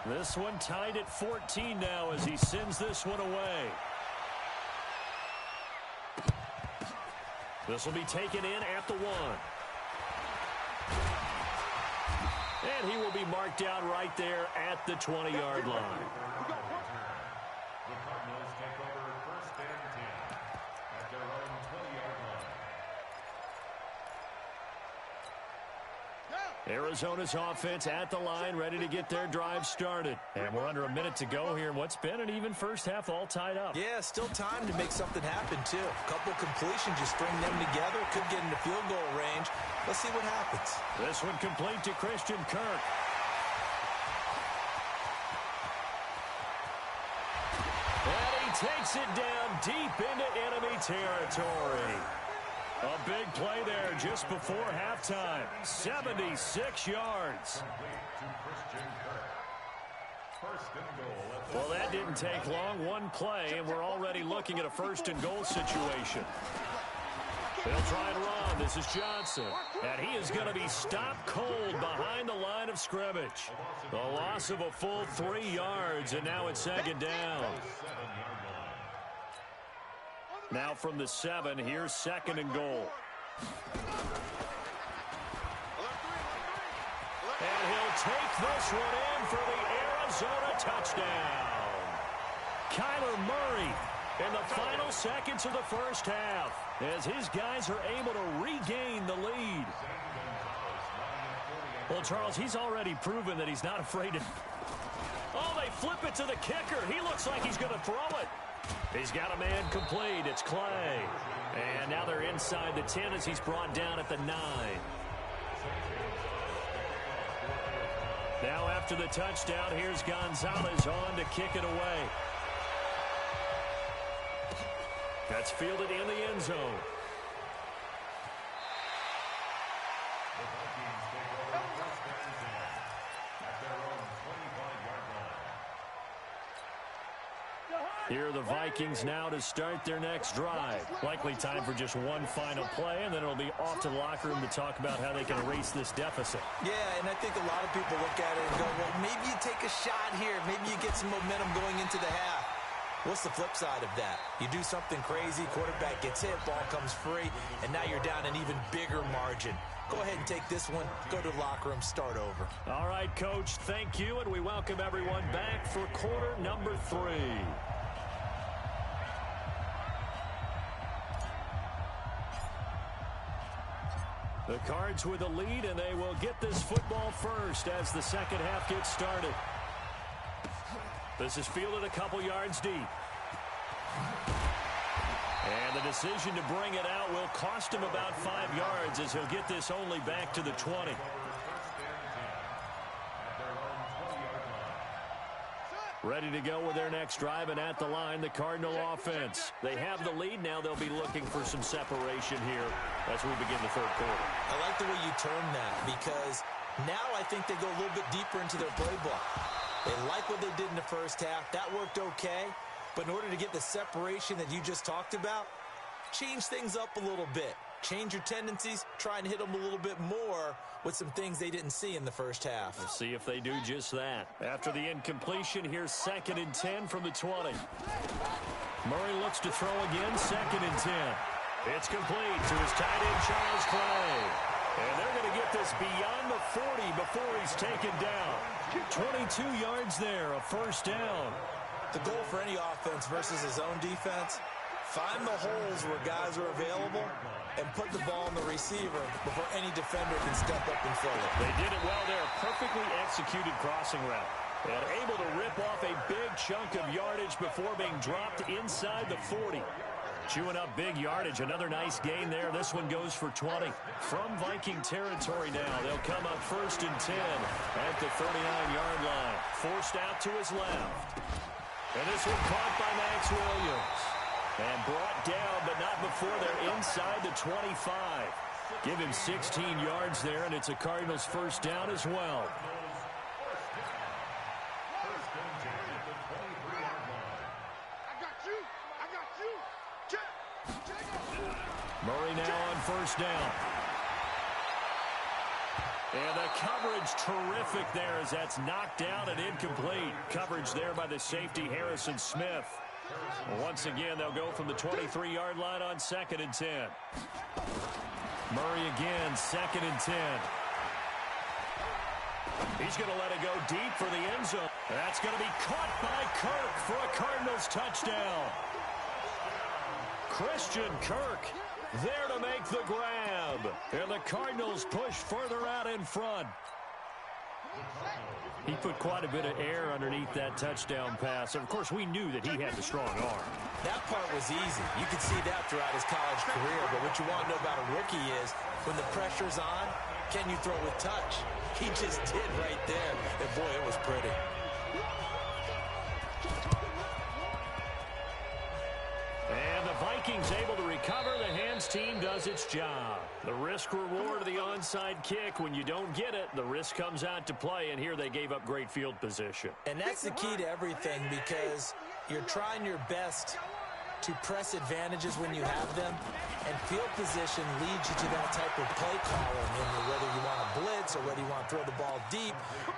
This one tied at 14 now as he sends this one away. This will be taken in at the 1. And he will be marked down right there at the 20-yard line. Arizona's offense at the line, ready to get their drive started. And we're under a minute to go here in what's been an even first half, all tied up. Yeah, still time to make something happen, too. A couple completions, just string them together. Could get into field goal range. Let's see what happens. This one complete to Christian Kirk. And he takes it down deep into enemy territory. A big play there just before halftime. 76 yards. Well, that didn't take long. One play, and we're already looking at a first and goal situation. They'll try and run. This is Johnson. And he is going to be stopped cold behind the line of scrimmage. The loss of a full 3 yards, and now it's second down. Now from the 7, here's second and goal. And he'll take this one in for the Arizona touchdown. Kyler Murray in the final seconds of the first half as his guys are able to regain the lead. Well, Charles, he's already proven that he's not afraid to... Oh, they flip it to the kicker. He looks like he's going to throw it. He's got a man complete. It's Clay. And now they're inside the 10 as he's brought down at the 9. Now after the touchdown, here's Gonzalez on to kick it away. That's fielded in the end zone. Here are the Vikings now to start their next drive. Likely time for just one final play, and then it'll be off to the locker room to talk about how they can erase this deficit. Yeah, and I think a lot of people look at it and go, well, maybe you take a shot here. Maybe you get some momentum going into the half. What's the flip side of that? You do something crazy, quarterback gets hit, ball comes free, and now you're down an even bigger margin. Go ahead and take this one, go to the locker room, start over. All right, Coach, thank you, and we welcome everyone back for quarter number 3. The Cards with a lead, and they will get this football first as the second half gets started. This is fielded a couple yards deep. And the decision to bring it out will cost him about 5 yards as he'll get this only back to the 20. Ready to go with their next drive, and at the line, the Cardinal offense. They have the lead. Now they'll be looking for some separation here as we begin the third quarter. I like the way you term that because now I think they go a little bit deeper into their playbook. They like what they did in the first half. That worked okay. But in order to get the separation that you just talked about, change things up a little bit. Change your tendencies, try and hit them a little bit more with some things they didn't see in the first half. We'll see if they do just that. After the incompletion, here's second and 10 from the 20. Murray looks to throw again, second and 10. It's complete to his tight end, Charles Clay. And they're going to get this beyond the 40 before he's taken down. 22 yards there, a first down. The goal for any offense versus his own defense, find the holes where guys are available and put the ball on the receiver before any defender can step up and fill it. They did it well there. Perfectly executed crossing route. And able to rip off a big chunk of yardage before being dropped inside the 40. Chewing up big yardage. Another nice gain there. This one goes for 20. From Viking territory now, they'll come up first and 10 at the 39-yard line. Forced out to his left. And this one caught by Max Williams. And brought down, but not before they're inside the 25. Give him 16 yards there, and it's a Cardinals first down as well. Murray now on first down. And the coverage terrific there as that's knocked down and incomplete. Coverage there by the safety, Harrison Smith. Once again, they'll go from the 23-yard line on 2nd and 10. Murray again, 2nd and 10. He's going to let it go deep for the end zone. That's going to be caught by Kirk for a Cardinals touchdown. Christian Kirk there to make the grab. And the Cardinals push further out in front. He put quite a bit of air underneath that touchdown pass. Of course, we knew that he had the strong arm. That part was easy. You could see that throughout his college career. But what you want to know about a rookie is when the pressure's on, can you throw with touch? He just did right there. And, boy, it was pretty. And the Vikings able to recover. The hands team does its job. The risk reward of the onside kick. When you don't get it, the risk comes out to play. And here they gave up great field position. And that's the key to everything because you're trying your best to press advantages when you have them. And field position leads you to that type of play calling. And whether you want to blitz or whether you want to throw the ball deep,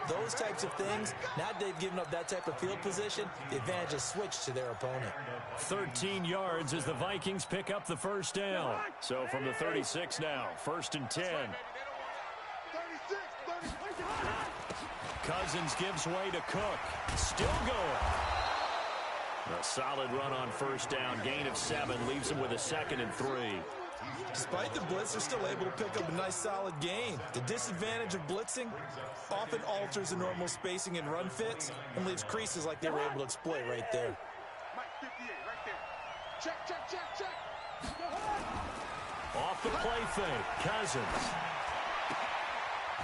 those types of things, now they've given up that type of field position, the advantage is switched to their opponent. 13 yards as the Vikings pick up the first down. So from the 36 now, 1st and 10. Cousins gives way to Cook. Still going. A solid run on first down. Gain of 7 leaves them with a 2nd and 3. Despite the blitz, they're still able to pick up a nice solid gain. The disadvantage of blitzing often alters the normal spacing and run fits and leaves creases like they were able to exploit right there. Off the play fake, Cousins.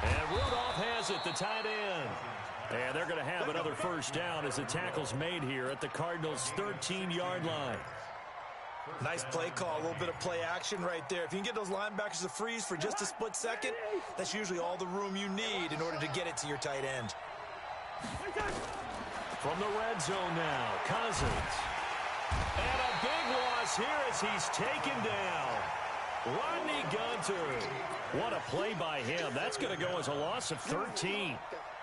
And Rudolph has it, the tight end. And they're going to have another first down as the tackle's made here at the Cardinals' 13-yard line. Nice play call, a little bit of play action right there. If you can get those linebackers to freeze for just a split second, that's usually all the room you need in order to get it to your tight end. From the red zone now, Cousins. And a big loss here as he's taken down. Rodney Gunter. What a play by him. That's going to go as a loss of 13.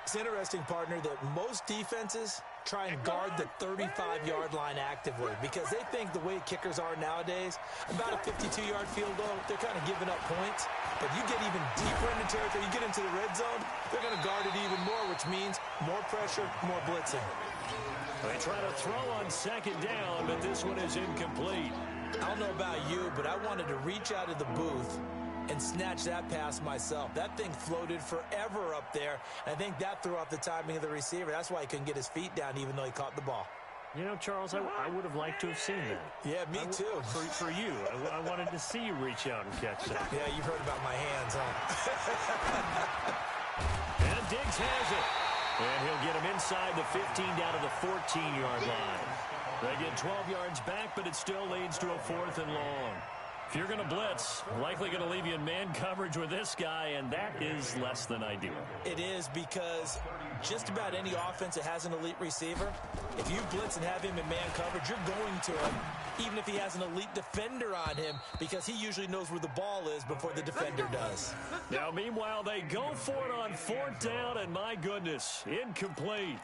It's interesting, partner, that most defenses try and guard the 35-yard line actively because they think the way kickers are nowadays, about a 52-yard field goal, they're kind of giving up points. But you get even deeper into territory, you get into the red zone, they're going to guard it even more, which means more pressure, more blitzing. They try to throw on 2nd down, but this one is incomplete. I don't know about you, but I wanted to reach out of the booth and snatch that pass myself. That thing floated forever up there. I think that threw off the timing of the receiver. That's why he couldn't get his feet down even though he caught the ball. You know, Charles, I would have liked to have seen that. Yeah, me too. For you. I wanted to see you reach out and catch that. Yeah, you've heard about my hands, huh? And Diggs has it. And he'll get him inside the 15 down to the 14-yard line. They get 12 yards back, but it still leads to a 4th and long. If you're going to blitz, likely going to leave you in man coverage with this guy, and that is less than ideal. It is because just about any offense that has an elite receiver, if you blitz and have him in man coverage, you're going to him, even if he has an elite defender on him, because he usually knows where the ball is before the defender does. Now, meanwhile, they go for it on 4th down, and my goodness, incomplete.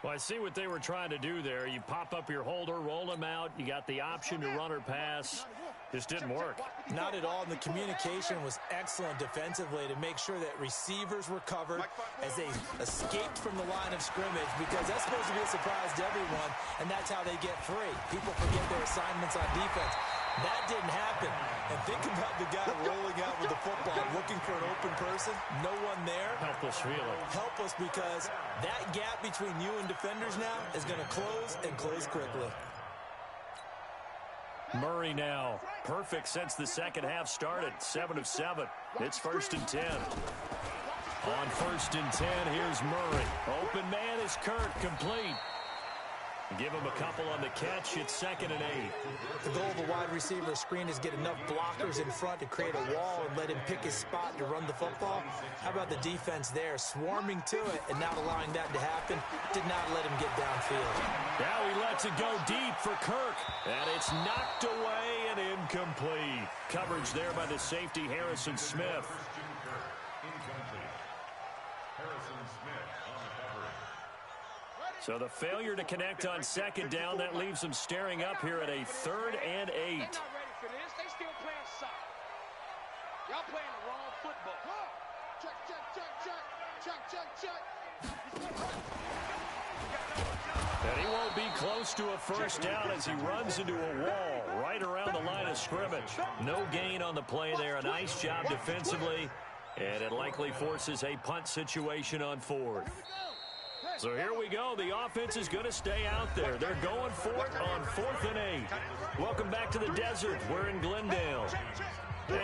Well, I see what they were trying to do there. You pop up your holder, roll him out. You got the option to run or pass. Just didn't work. Not at all. And the communication was excellent defensively to make sure that receivers were covered as they escaped from the line of scrimmage because that's supposed to be a surprise to everyone, and that's how they get free. People forget their assignments on defense. That didn't happen. And think about the guy rolling out with the football, looking for an open person. No one there. Helpless feeling. Helpless because that gap between you and defenders now is going to close and close quickly. Murray now. Perfect since the second half started. 7 of 7. It's 1st and 10. On 1st and 10, here's Murray. Open man is Kirk, complete. Give him a couple on the catch. It's 2nd and 8. The goal of a wide receiver screen is get enough blockers in front to create a wall and let him pick his spot to run the football. How about the defense there, swarming to it and not allowing that to happen? Did not let him get downfield. Now he lets it go deep for Kirk. And it's knocked away and incomplete. Coverage there by the safety, Harrison Smith. So the failure to connect on second down, that leaves them staring up here at a 3rd and 8. They're not ready for this. They still playing soccer. Y'all playing the wrong football. Check, check, check, check. Check, check, check. And he won't be close to a first down as he runs into a wall right around the line of scrimmage. No gain on the play there. A nice job defensively. And it likely forces a punt situation on 4th. So here we go. The offense is going to stay out there. They're going for it on 4th and 8. Welcome back to the desert. We're in Glendale.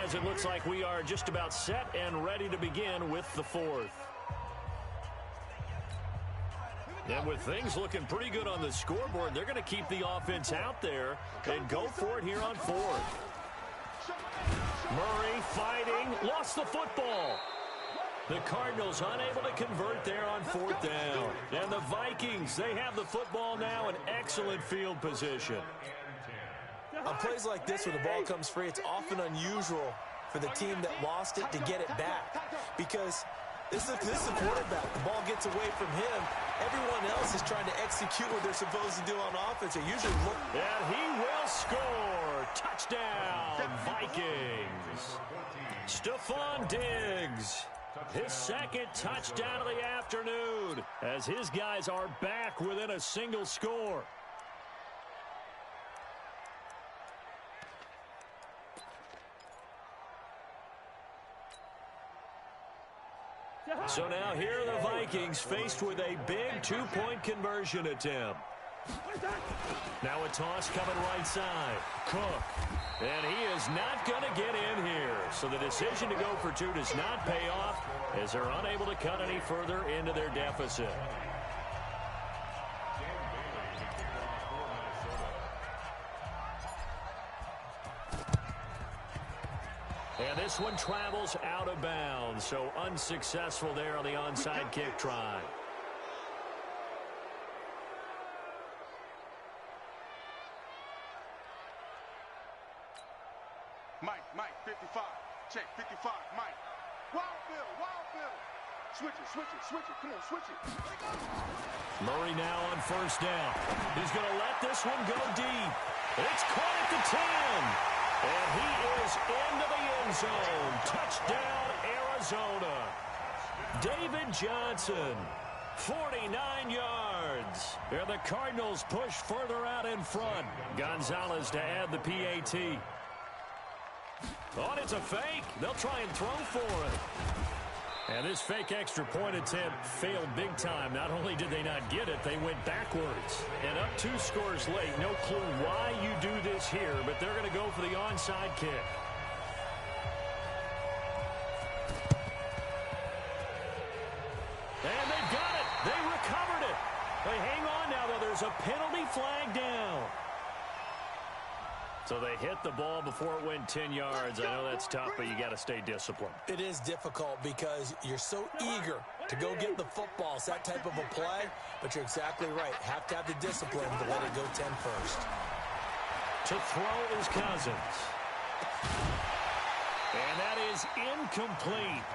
As it looks like we are just about set and ready to begin with the 4th. And with things looking pretty good on the scoreboard, they're going to keep the offense out there and go for it here on 4th. Murray fighting, lost the football. The Cardinals unable to convert there on 4th down. And the Vikings, they have the football now in excellent field position. On plays like this where the ball comes free, it's often unusual for the team that lost it to get it back. Because this is a quarterback. The ball gets away from him. Everyone else is trying to execute what they're supposed to do on offense. They usually look. And he will score. Touchdown, Vikings. Stephon Diggs. His 2nd touchdown of the afternoon as his guys are back within a single score. So now here are the Vikings faced with a big 2-point conversion attempt. Now a toss coming right side. Cook. And he is not going to get in here. So the decision to go for 2 does not pay off as they're unable to cut any further into their deficit. And this one travels out of bounds. So unsuccessful there on the onside kick try. Mike, 55. Check, 55, Mike. Wild Bill. Switch it. Come on, switch it. Murray now on 1st down. He's going to let this one go deep. It's caught at the 10. And he is into the end zone. Touchdown, Arizona. David Johnson, 49 yards. And the Cardinals push further out in front. Gonzalez to add the PAT. Oh, and it's a fake. They'll try and throw for it. And this fake extra point attempt failed big time. Not only did they not get it, they went backwards. And up 2 scores late. No clue why you do this here, but they're going to go for the onside kick. And they've got it. They recovered it. They hang on now, though. There's a penalty flag down. So they hit the ball before it went 10 yards. I know that's tough, but you got to stay disciplined. It is difficult because you're so eager to go get the football. It's that type of a play, but you're exactly right. Have to have the discipline to let it go 10 first. To throw is Cousins. And that is incomplete.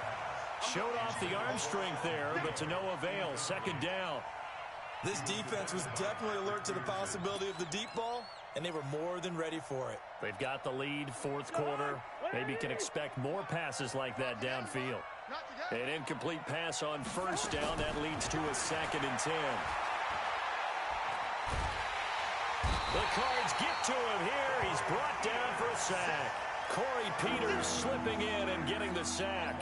Showed off the arm strength there, but to no avail. 2nd down. This defense was definitely alert to the possibility of the deep ball, and they were more than ready for it. They've got the lead, 4th quarter. Maybe can expect more passes like that downfield. An incomplete pass on 1st down. That leads to a 2nd and 10. The Cards get to him here. He's brought down for a sack. Corey Peters slipping in and getting the sack.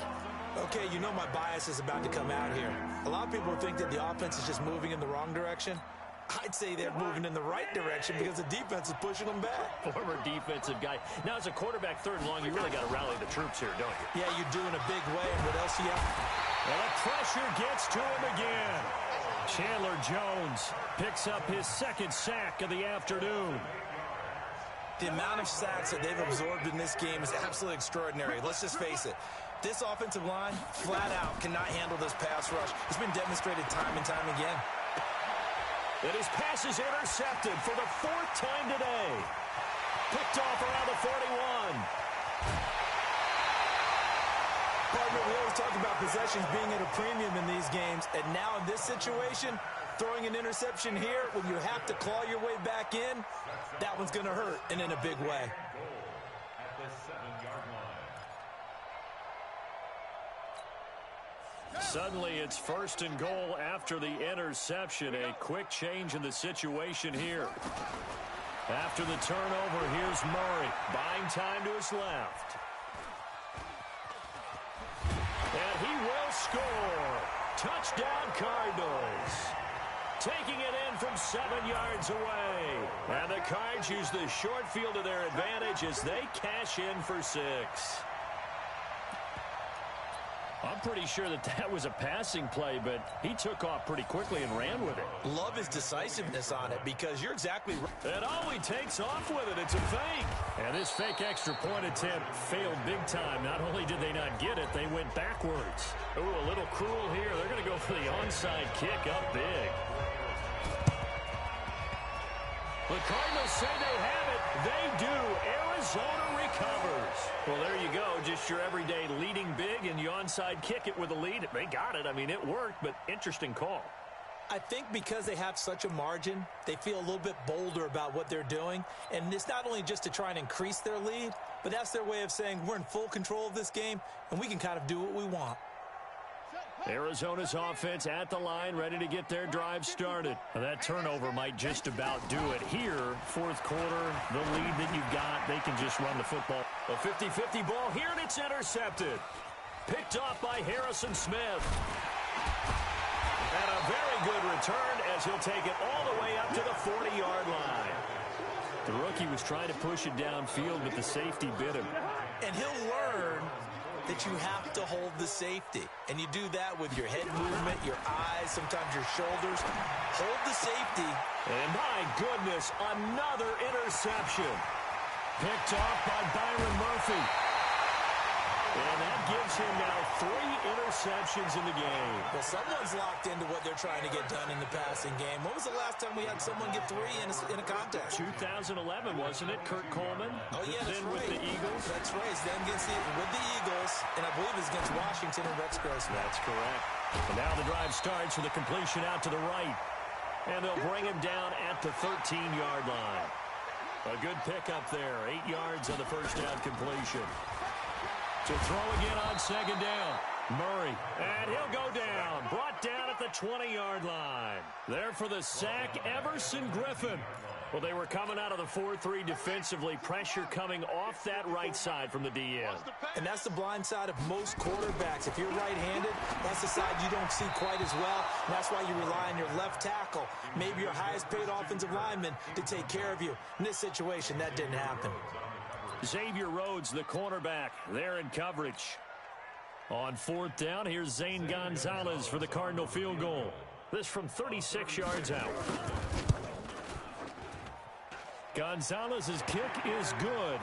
Okay, you know my bias is about to come out here. A lot of people think that the offense is just moving in the wrong direction. I'd say they're moving in the right direction because the defense is pushing them back. Former defensive guy. Now, as a quarterback 3rd and long, you really got to rally the troops here, don't you? Yeah, you do in a big way. And what else do you have? And the pressure gets to him again. Chandler Jones picks up his 2nd sack of the afternoon. The amount of sacks that they've absorbed in this game is absolutely extraordinary. Let's just face it. This offensive line, flat out, cannot handle this pass rush. It's been demonstrated time and time again. And his pass is intercepted for the 4th time today. Picked off around the 41. Partner, we always talk about possessions being at a premium in these games. And now in this situation, throwing an interception here, when you have to claw your way back in, that one's going to hurt, and in a big way. Suddenly, it's 1st and goal after the interception. A quick change in the situation here. After the turnover, here's Murray. Buying time to his left. And he will score. Touchdown, Cardinals. Taking it in from 7 yards away. And the Cards use the short field to their advantage as they cash in for 6. I'm pretty sure that was a passing play, but he took off pretty quickly and ran with it. Love his decisiveness on it because you're exactly right. And he takes off with it. It's a fake. And this fake extra point attempt failed big time. Not only did they not get it, they went backwards. Ooh, a little cruel here. They're going to go for the onside kick up big. The Cardinals say they have it. They do. Arizona recovers. Well, there you go. Just your everyday leading big, and you onside kick it with a lead. They got it. I mean, it worked, but interesting call. I think because they have such a margin, they feel a little bit bolder about what they're doing. And it's not only just to try and increase their lead, but that's their way of saying we're in full control of this game, and we can kind of do what we want. Arizona's offense at the line, ready to get their drive started. Now, that turnover might just about do it. Here, 4th quarter, the lead that you've got, they can just run the football. A 50-50 ball here, and it's intercepted. Picked off by Harrison Smith. And a very good return as he'll take it all the way up to the 40-yard line. The rookie was trying to push it downfield, but the safety bit him. And he'll learn that you have to hold the safety. And you do that with your head movement, your eyes, sometimes your shoulders. Hold the safety. And my goodness, another interception. Picked off by Byron Murphy. And that gives him now 3 interceptions in the game. Well, someone's locked into what they're trying to get done in the passing game. When was the last time we had someone get 3 in a contest? 2011, wasn't it? Kurt Coleman. Oh, yeah, that's then right. with the Eagles. That's right. It's then with the Eagles, and I believe it's against Washington and Rex Grossman. That's correct. And now the drive starts with a completion out to the right. And they'll bring him down at the 13-yard line. A good pickup there. 8 yards on the first down completion. To throw again on 2nd down. Murray. And he'll go down. Brought down at the 20-yard line. There for the sack, Everson Griffin. Well, they were coming out of the 4-3 defensively. Pressure coming off that right side from the DN. And that's the blind side of most quarterbacks. If you're right-handed, that's the side you don't see quite as well. And that's why you rely on your left tackle, maybe your highest-paid offensive lineman, to take care of you. In this situation, that didn't happen. Xavier Rhodes, the cornerback, there in coverage. On 4th down, here's Zane Gonzalez for the Cardinal field goal. This from 36 yards out. Gonzalez's kick is good.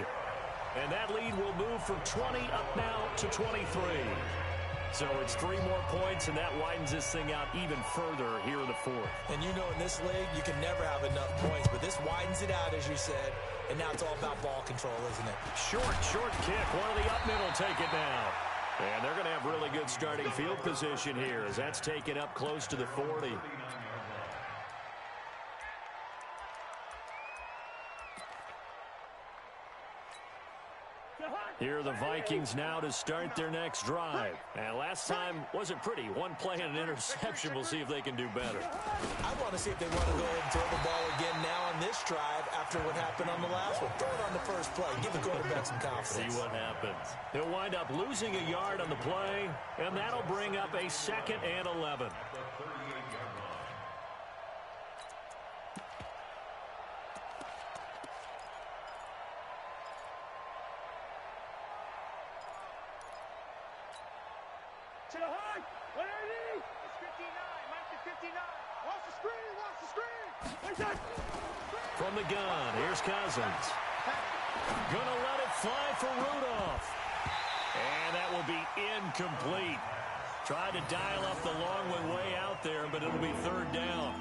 And that lead will move from 20 up now to 23. So it's 3 more points, and that widens this thing out even further here in the 4th. And you know in this league, you can never have enough points, but this widens it out, as you said. And now it's all about ball control, isn't it? Short kick. One of the up middle take it down. And they're going to have really good starting field position here as that's taken up close to the 40. Here are the Vikings now to start their next drive. And last time wasn't pretty. 1 play and an interception. We'll see if they can do better. I want to see if they want to go ahead and throw the ball again now on this drive after what happened on the last one. Throw it on the first play. Give the quarterback some confidence. See what happens. He'll wind up losing a yard on the play, and that'll bring up a 2nd and 11. To the high. What do you need? It's 59. Mike is 59. Watch the screen. Watch the screen. What's that? From the gun, here's Cousins. Gonna let it fly for Rudolph. And that will be incomplete. Tried to dial up the long one way out there, but it'll be 3rd down.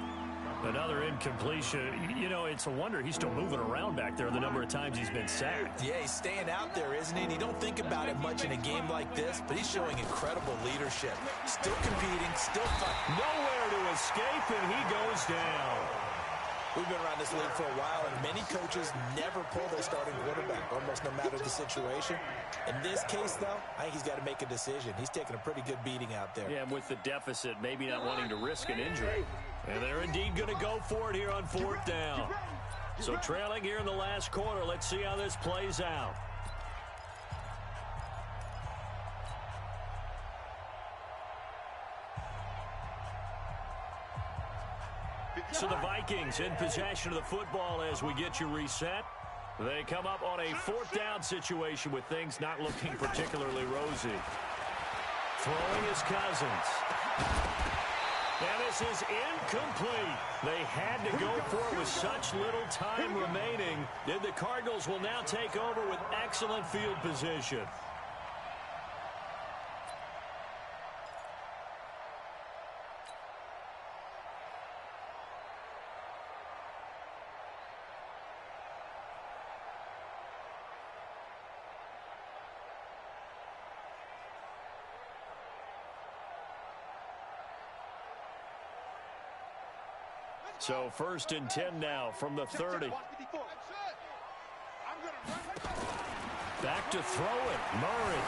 Another incompletion. You know, it's a wonder he's still moving around back there the number of times he's been sacked. Yeah, he's staying out there, isn't he? And you don't think about it much in a game like this, but he's showing incredible leadership. Still competing, still fighting. Nowhere to escape, and he goes down. We've been around this league for a while, and many coaches never pull their starting quarterback, almost no matter the situation. In this case, though, I think he's got to make a decision. He's taking a pretty good beating out there. Yeah, and with the deficit, maybe not wanting to risk an injury. And they're indeed going to go for it here on 4th down. So trailing here in the last quarter, let's see how this plays out. So the Vikings in possession of the football as we get you reset. They come up on a 4th down situation with things not looking particularly rosy. Throwing is Cousins. And this is incomplete. They had to go for it with such little time remaining. Then the Cardinals will now take over with excellent field position. So 1st and 10 now from the 30. Back to throw it, Murray.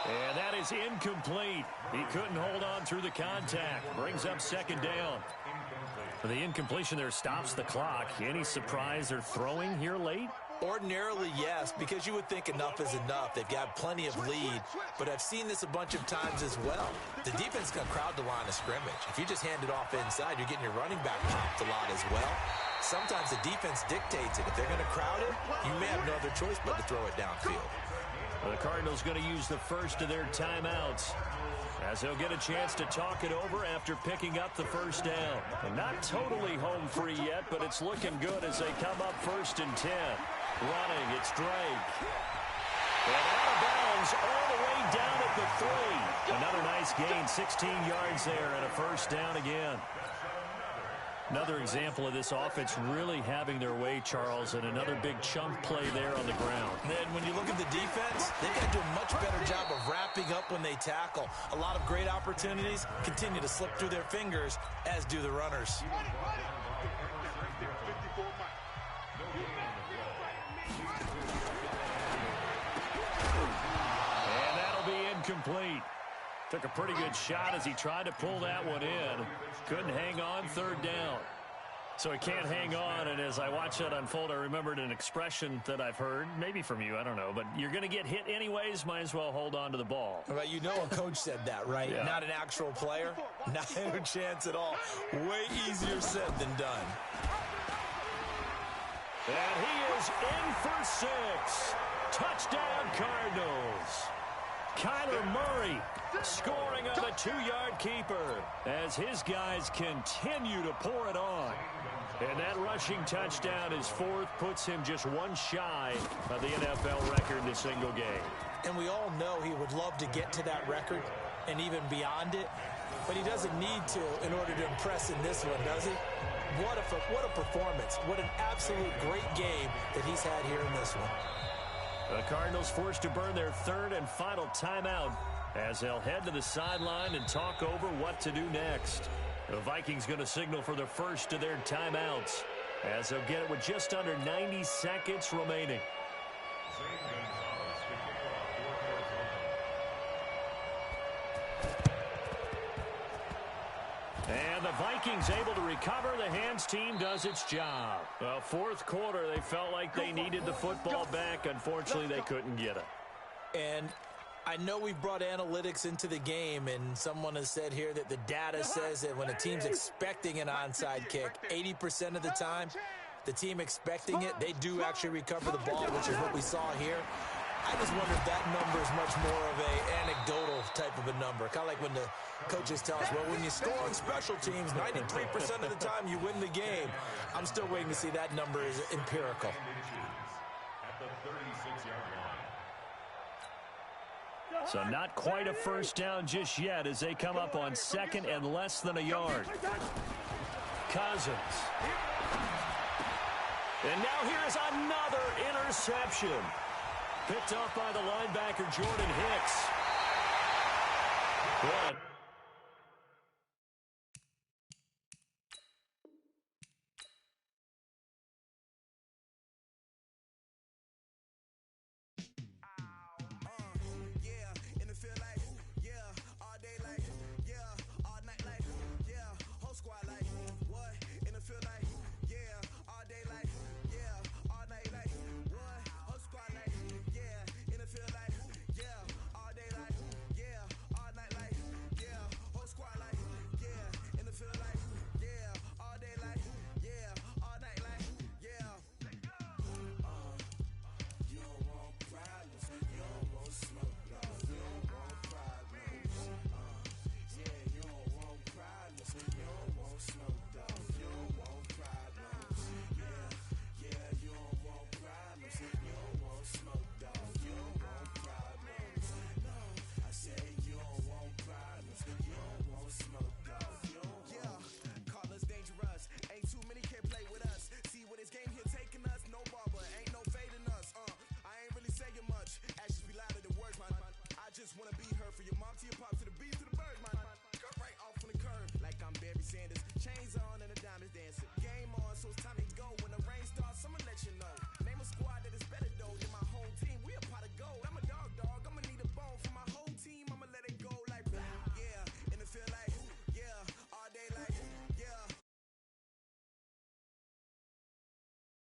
And that is incomplete. He couldn't hold on through the contact. Brings up 2nd down. The incompletion there stops the clock. Any surprise they're throwing here late? Ordinarily, yes, because you would think enough is enough. They've got plenty of lead, but I've seen this a bunch of times as well. The defense can crowd the line of scrimmage. If you just hand it off inside, you're getting your running back popped a lot as well. Sometimes the defense dictates it. If they're going to crowd it, you may have no other choice but to throw it downfield. Well, the Cardinals going to use the first of their timeouts, as they'll get a chance to talk it over after picking up the 1st down. And not totally home free yet, but it's looking good as they come up 1st and 10. Running, it's Drake. And out of bounds all the way down at the 3. Another nice gain, 16 yards there, and a 1st down again. Another example of this offense really having their way, Charles, and another big chunk play there on the ground. And then when you look at the defense, they've got to do a much better job of wrapping up when they tackle. A lot of great opportunities continue to slip through their fingers, as do the runners. And that'll be incomplete. Took a pretty good shot as he tried to pull that one in. Couldn't hang on 3rd down. So he can't hang on, and as I watched that unfold, I remembered an expression that I've heard, maybe from you, I don't know, but you're going to get hit anyways, might as well hold on to the ball. Well, you know a coach said that, right? Yeah. Not an actual player. Not a chance at all. Way easier said than done. And he is in for 6. Touchdown, Cardinals. Kyler Murray scoring on the 2-yard keeper as his guys continue to pour it on. And that rushing touchdown is 4th, puts him just one shy of the NFL record in a single game. And we all know he would love to get to that record and even beyond it, but he doesn't need to in order to impress in this one, does he? What a performance. What an absolute great game that he's had here in this one. The Cardinals forced to burn their 3rd and final timeout as they'll head to the sideline and talk over what to do next. The Vikings going to signal for the first of their timeouts as they'll get it with just under 90 seconds remaining. And the Vikings able to recover. The hands team does its job. Well, 4th quarter, they felt like they needed the football back. Unfortunately, they couldn't get it. And I know we've brought analytics into the game, and someone has said here that the data says that when a team's expecting an onside kick, 80% of the time, the team expecting it, they do actually recover the ball, which is what we saw here. I just wonder if that number is much more of an anecdotal type of a number. Kind of like when the coaches tell us, well, when you score on special teams, 93% of the time you win the game. I'm still waiting to see that number is empirical. So not quite a 1st down just yet as they come up on 2nd and less than a yard. Cousins. And now here's another interception. Picked off by the linebacker, Jordan Hicks. But